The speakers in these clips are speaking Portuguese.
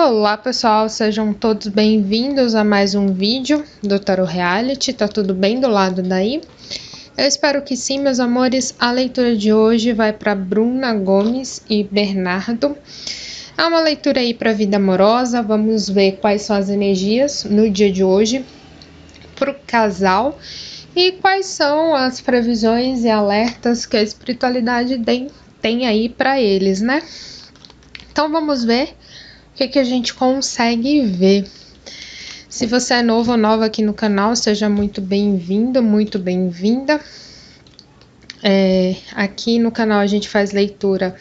Olá pessoal, sejam todos bem-vindos a mais um vídeo do Tarot Reality. Tá tudo bem do lado daí? Eu espero que sim, meus amores. A leitura de hoje vai para Bruna Gomes e Bernardo. É uma leitura aí para a vida amorosa. Vamos ver quais são as energias no dia de hoje para o casal e quais são as previsões e alertas que a espiritualidade tem aí para eles, né? Então vamos ver o que a gente consegue ver. Se você é novo ou nova aqui no canal, seja muito bem-vindo, muito bem-vinda. Aqui no canal a gente faz leitura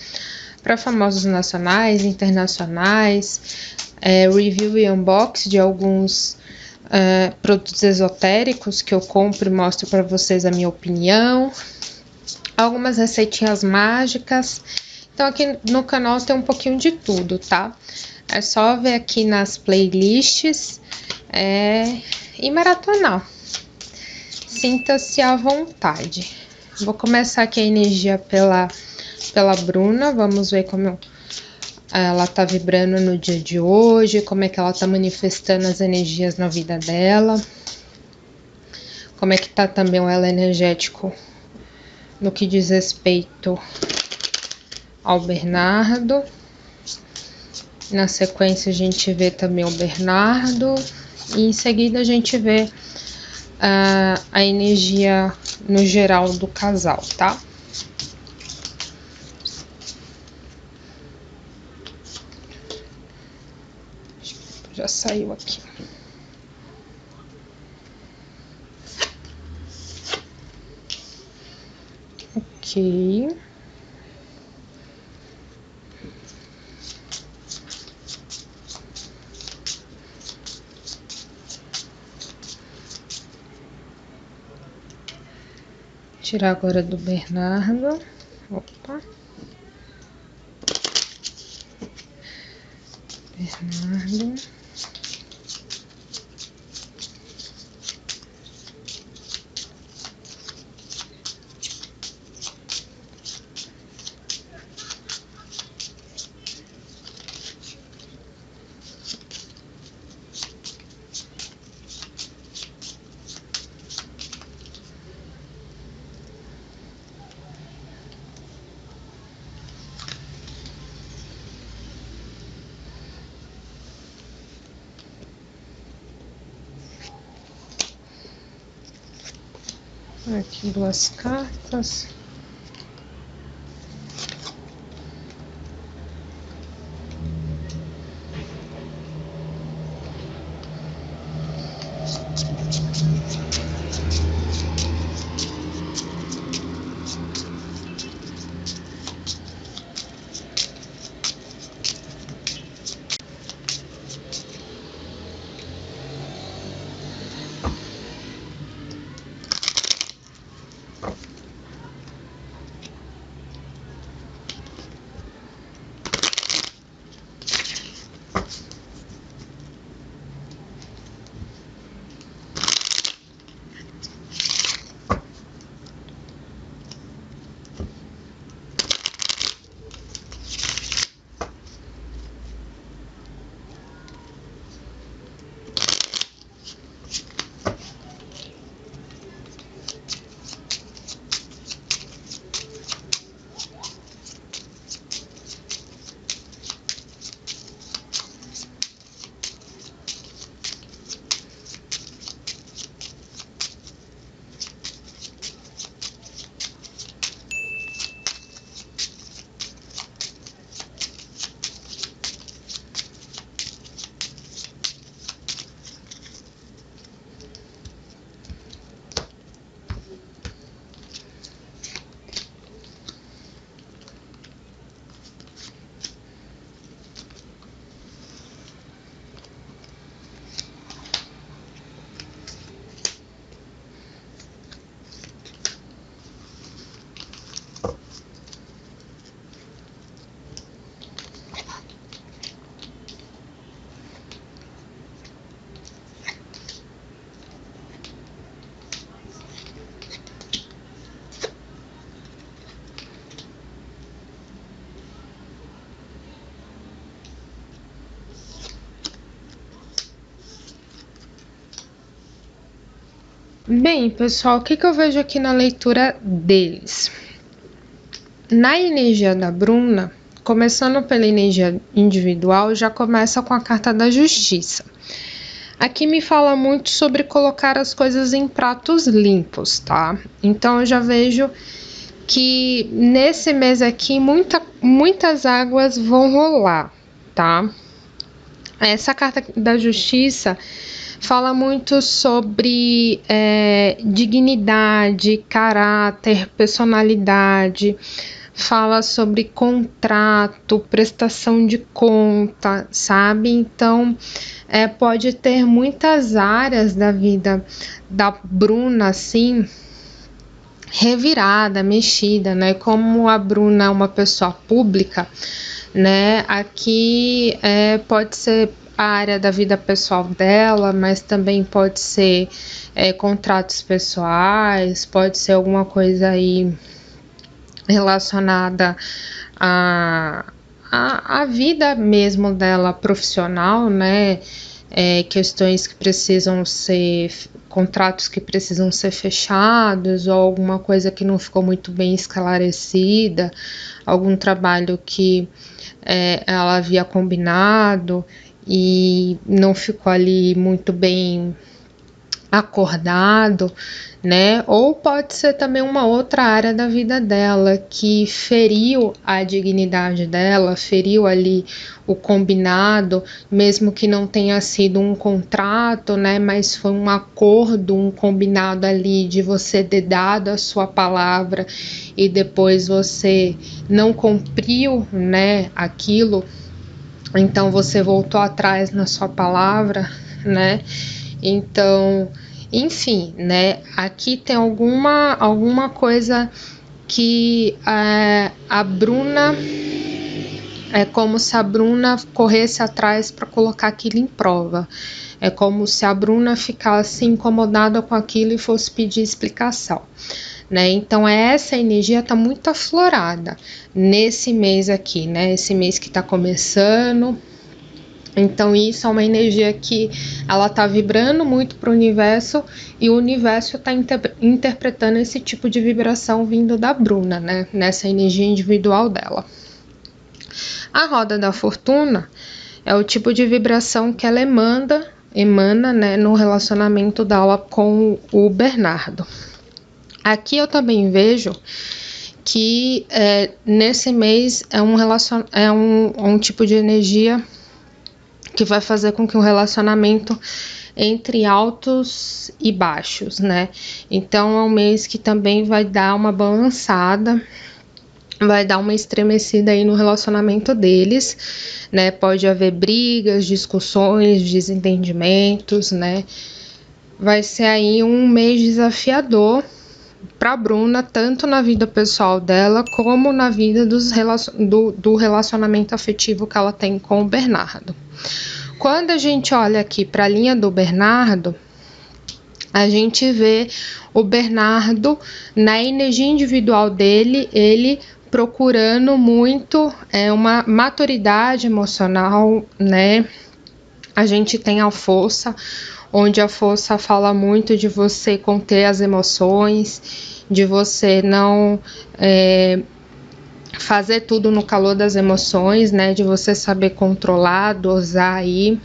para famosos nacionais, internacionais, review e unboxing de alguns produtos esotéricos que eu compro e mostro para vocês a minha opinião, algumas receitinhas mágicas. Então aqui no canal tem um pouquinho de tudo, tá? É só ver aqui nas playlists e maratonar. Sinta-se à vontade. Vou começar aqui a energia pela Bruna. Vamos ver como ela tá vibrando no dia de hoje, como é que ela tá manifestando as energias na vida dela. Como é que tá também o elo energético no que diz respeito ao Bernardo. Na sequência a gente vê também o Bernardo e em seguida a gente vê a energia no geral do casal, tá? Já saiu aqui. Ok. Tirar agora do Bernardo. Opa. Bernardo. Aqui duas cartas. Bem, pessoal, o que eu vejo aqui na leitura deles? Na energia da Bruna, começando pela energia individual, já começa com a carta da Justiça. Aqui me fala muito sobre colocar as coisas em pratos limpos, tá? Então eu já vejo que nesse mês aqui muitas águas vão rolar, tá? Essa carta da Justiça fala muito sobre dignidade, caráter, personalidade, fala sobre contrato, prestação de conta, sabe? Então, pode ter muitas áreas da vida da Bruna, assim, revirada, mexida, né? Como a Bruna é uma pessoa pública, né? Aqui pode ser a área da vida pessoal dela, mas também pode ser contratos pessoais, pode ser alguma coisa aí relacionada à vida mesmo dela profissional, né? Questões que precisam ser, contratos que precisam ser fechados, ou alguma coisa que não ficou muito bem esclarecida, algum trabalho que ela havia combinado e não ficou ali muito bem acordado, né? Ou pode ser também uma outra área da vida dela que feriu a dignidade dela, feriu ali o combinado, mesmo que não tenha sido um contrato, né? Mas foi um acordo, um combinado ali de você ter dado a sua palavra e depois você não cumpriu, né? Aquilo, então você voltou atrás na sua palavra, né? Então, enfim, né? Aqui tem alguma coisa que a Bruna é como se a Bruna corresse atrás para colocar aquilo em prova. É como se a Bruna ficasse incomodada com aquilo e fosse pedir explicação, né? Então essa energia está muito aflorada nesse mês aqui, né? Esse mês que está começando. Então isso é uma energia que ela está vibrando muito para o universo e o universo está interpretando esse tipo de vibração vindo da Bruna, né? Nessa energia individual dela. A roda da fortuna é o tipo de vibração que ela emana, né, no relacionamento dela com o Bernardo. Aqui eu também vejo que nesse mês é um tipo de energia que vai fazer com que o relacionamento entre altos e baixos, né? Então é um mês que também vai dar uma balançada, vai dar uma estremecida aí no relacionamento deles, né? Pode haver brigas, discussões, desentendimentos, né? Vai ser aí um mês desafiador para Bruna, tanto na vida pessoal dela, como na vida do relacionamento afetivo que ela tem com o Bernardo. Quando a gente olha aqui para a linha do Bernardo, a gente vê o Bernardo na energia individual dele, ele procurando muito uma maturidade emocional, né? A gente tem a força, onde a força fala muito de você conter as emoções, de você não fazer tudo no calor das emoções, né? De você saber controlar, dosar aí,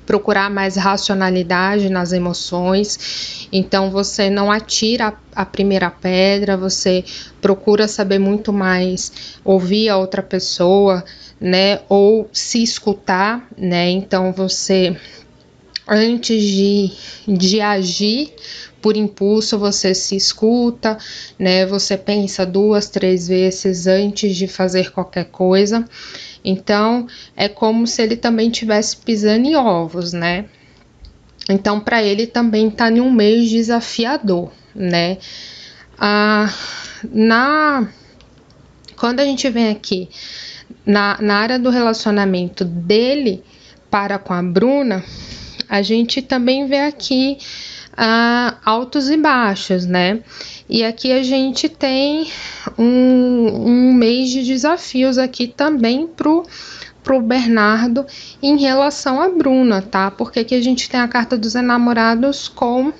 procurar mais racionalidade nas emoções. Então você não atira a primeira pedra, você procura saber muito mais, ouvir a outra pessoa, né? Ou se escutar, né? Então você, antes de agir por impulso, você se escuta, né? Você pensa 2, 3 vezes antes de fazer qualquer coisa. Então, é como se ele também estivesse pisando em ovos, né? Então, para ele também tá em um mês desafiador, né? Quando a gente vem aqui na área do relacionamento dele para com a Bruna, a gente também vê aqui altos e baixos, né? E aqui a gente tem um mês de desafios aqui também pro Bernardo em relação a Bruna, tá? Porque aqui a gente tem a carta dos enamorados com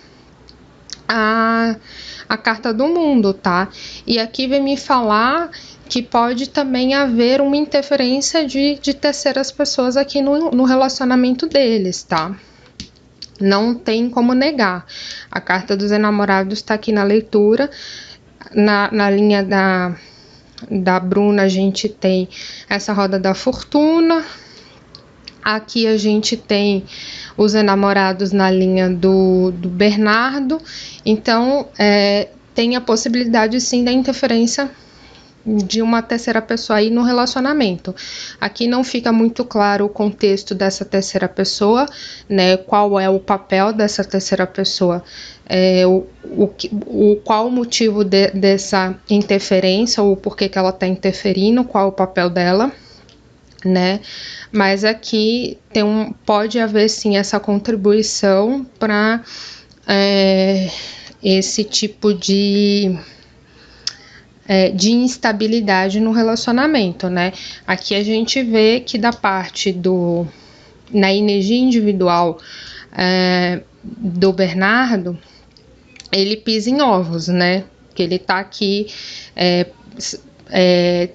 a carta do mundo, tá? E aqui vem me falar que pode também haver uma interferência de terceiras pessoas aqui no relacionamento deles, tá? Não tem como negar. A carta dos enamorados está aqui na leitura. Na linha da Bruna, a gente tem essa roda da fortuna. Aqui a gente tem os enamorados na linha do Bernardo. Então, tem a possibilidade, sim, da interferência de uma terceira pessoa aí no relacionamento. Aqui não fica muito claro o contexto dessa terceira pessoa, né? Qual é o papel dessa terceira pessoa, qual o motivo dessa interferência, ou por que ela está interferindo, qual é o papel dela, né? Mas aqui pode haver sim essa contribuição para esse tipo de instabilidade no relacionamento, né? Aqui a gente vê que da parte na energia individual do Bernardo, ele pisa em ovos, né? Que ele tá aqui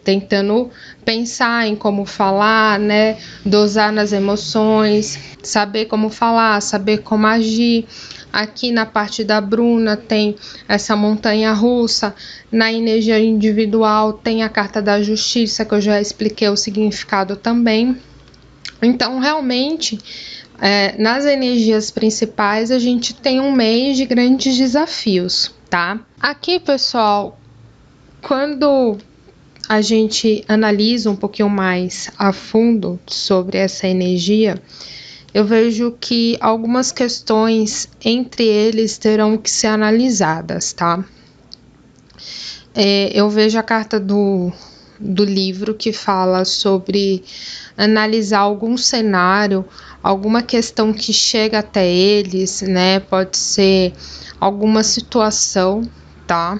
tentando pensar em como falar, né? Dosar nas emoções, saber como falar, saber como agir. Aqui na parte da Bruna tem essa montanha russa, na energia individual tem a carta da justiça, que eu já expliquei o significado também. Então, realmente, nas energias principais, a gente tem um mês de grandes desafios, tá? Aqui, pessoal, quando a gente analisa um pouquinho mais a fundo sobre essa energia, eu vejo que algumas questões entre eles terão que ser analisadas, tá? Eu vejo a carta do livro que fala sobre analisar algum cenário, alguma questão que chega até eles, né? Pode ser alguma situação, tá?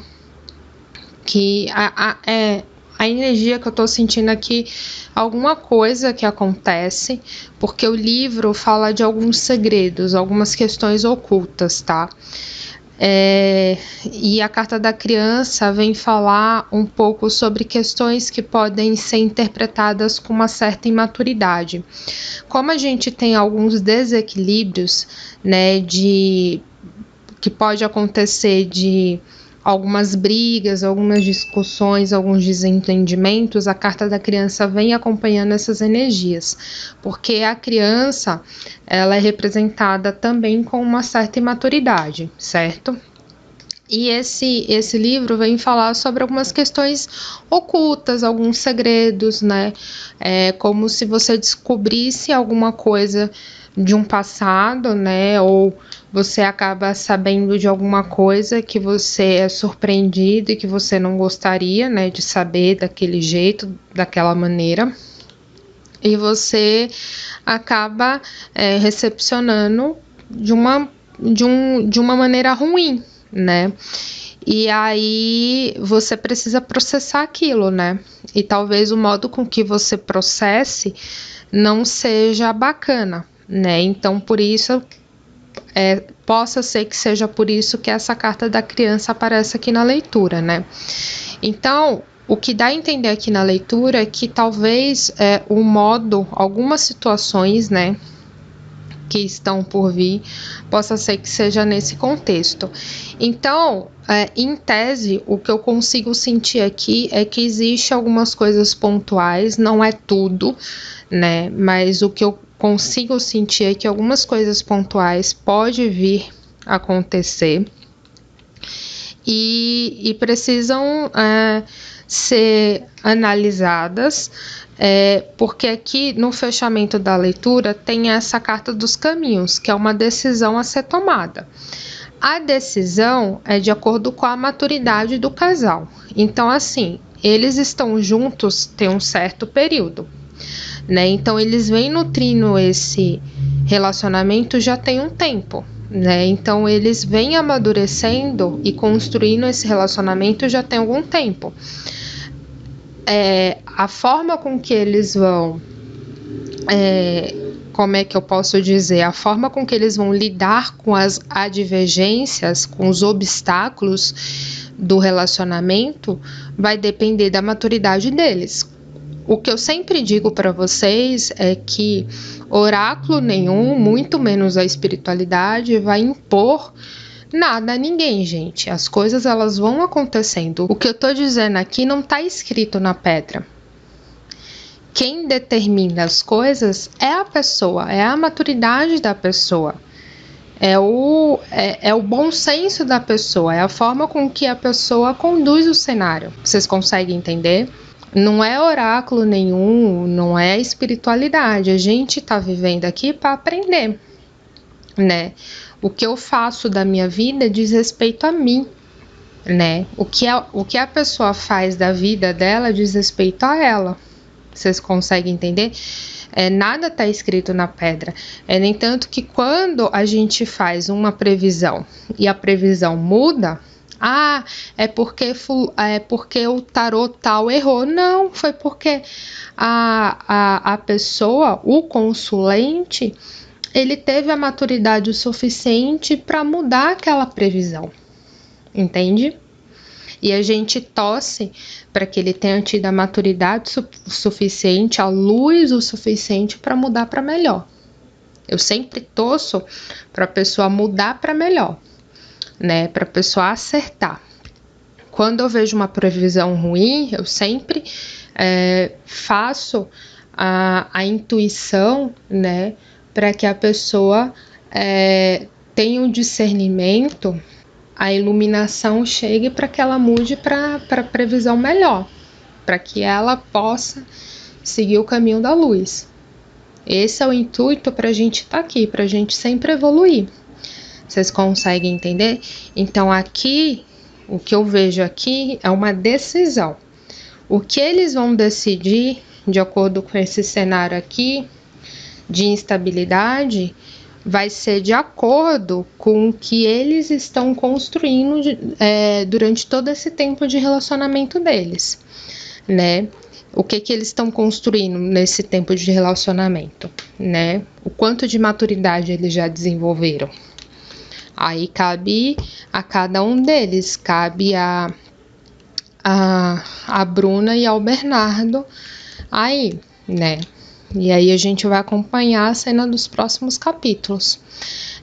Que a energia que eu tô sentindo aqui, alguma coisa que acontece, porque o livro fala de alguns segredos, algumas questões ocultas, tá? E a carta da criança vem falar um pouco sobre questões que podem ser interpretadas com uma certa imaturidade. Como a gente tem alguns desequilíbrios, né, que pode acontecer de algumas brigas, algumas discussões, alguns desentendimentos, a carta da criança vem acompanhando essas energias, porque a criança, ela é representada também com uma certa imaturidade, certo? E esse livro vem falar sobre algumas questões ocultas, alguns segredos, né? Como se você descobrisse alguma coisa de um passado, né? Ou você acaba sabendo de alguma coisa que você é surpreendido e que você não gostaria, né, de saber daquele jeito, daquela maneira. E você acaba recepcionando de uma maneira ruim, né? E aí você precisa processar aquilo, né? E talvez o modo com que você processe não seja bacana, né? Então, por isso, possa ser que seja por isso que essa carta da criança aparece aqui na leitura, né? Então, o que dá a entender aqui na leitura é que talvez o modo, algumas situações, né, que estão por vir, possa ser que seja nesse contexto. Então, em tese, o que eu consigo sentir aqui é que existe algumas coisas pontuais, não é tudo, né? Mas o que eu consigo sentir é que algumas coisas pontuais pode vir a acontecer e precisam ser analisadas, porque aqui no fechamento da leitura tem essa carta dos caminhos, que é uma decisão a ser tomada. A decisão é de acordo com a maturidade do casal. Então, assim, eles estão juntos tem um certo período, né? Então, eles vêm nutrindo esse relacionamento já tem um tempo, né? Então, eles vêm amadurecendo e construindo esse relacionamento já tem algum tempo. A forma com que eles vão como é que eu posso dizer, a forma com que eles vão lidar com as advergências, com os obstáculos do relacionamento, vai depender da maturidade deles. O que eu sempre digo para vocês é que oráculo nenhum, muito menos a espiritualidade, vai impor nada a ninguém, gente. As coisas elas vão acontecendo. O que eu tô dizendo aqui não tá escrito na pedra. Quem determina as coisas é a pessoa, é a maturidade da pessoa, é o bom senso da pessoa, é a forma com que a pessoa conduz o cenário. Vocês conseguem entender? Não é oráculo nenhum, não é espiritualidade. A gente tá vivendo aqui para aprender, né? O que eu faço da minha vida diz respeito a mim, né? O que a pessoa faz da vida dela diz respeito a ela. Vocês conseguem entender? Nada está escrito na pedra. Nem tanto que quando a gente faz uma previsão e a previsão muda, é porque o tarô tal errou. Não, foi porque a pessoa, o consulente, ele teve a maturidade o suficiente para mudar aquela previsão, entende? E a gente torce para que ele tenha tido a maturidade suficiente, a luz o suficiente para mudar para melhor. Eu sempre torço para a pessoa mudar para melhor, né? Para a pessoa acertar. Quando eu vejo uma previsão ruim, eu sempre faço a intuição, né? Para que a pessoa tenha um discernimento, a iluminação chegue para que ela mude para previsão melhor, para que ela possa seguir o caminho da luz. Esse é o intuito para a gente estar aqui, para a gente sempre evoluir. Vocês conseguem entender? Então aqui, o que eu vejo aqui é uma decisão. O que eles vão decidir, de acordo com esse cenário aqui, de instabilidade, vai ser de acordo com o que eles estão construindo durante todo esse tempo de relacionamento deles, né? O que eles estão construindo nesse tempo de relacionamento, né? O quanto de maturidade eles já desenvolveram. Aí cabe a cada um deles, cabe a Bruna e ao Bernardo aí, né? E aí a gente vai acompanhar a cena dos próximos capítulos.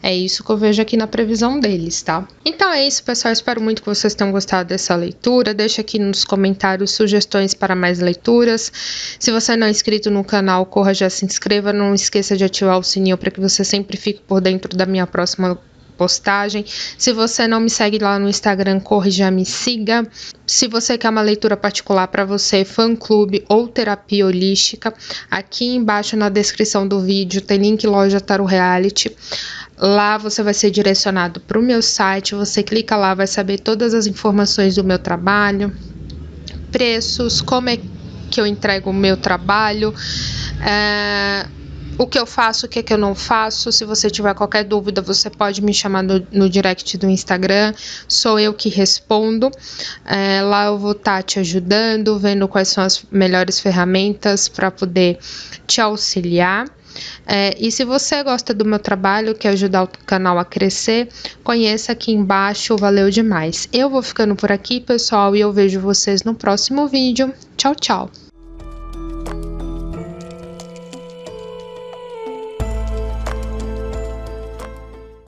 É isso que eu vejo aqui na previsão deles, tá? Então é isso, pessoal. Espero muito que vocês tenham gostado dessa leitura. Deixa aqui nos comentários sugestões para mais leituras. Se você não é inscrito no canal, corra, já se inscreva. Não esqueça de ativar o sininho para que você sempre fique por dentro da minha próxima postagem. Se você não me segue lá no Instagram, corre, já me siga. Se você quer uma leitura particular para você, fã-clube ou terapia holística, aqui embaixo na descrição do vídeo tem link loja Tarot Reality. Lá você vai ser direcionado para o meu site, você clica lá, vai saber todas as informações do meu trabalho, preços, como é que eu entrego o meu trabalho, o que eu faço, o que eu não faço. Se você tiver qualquer dúvida, você pode me chamar no direct do Instagram, sou eu que respondo. Lá eu vou estar te ajudando, vendo quais são as melhores ferramentas para poder te auxiliar. E se você gosta do meu trabalho, quer ajudar o canal a crescer, conheça aqui embaixo, valeu demais. Eu vou ficando por aqui, pessoal, e eu vejo vocês no próximo vídeo. Tchau, tchau!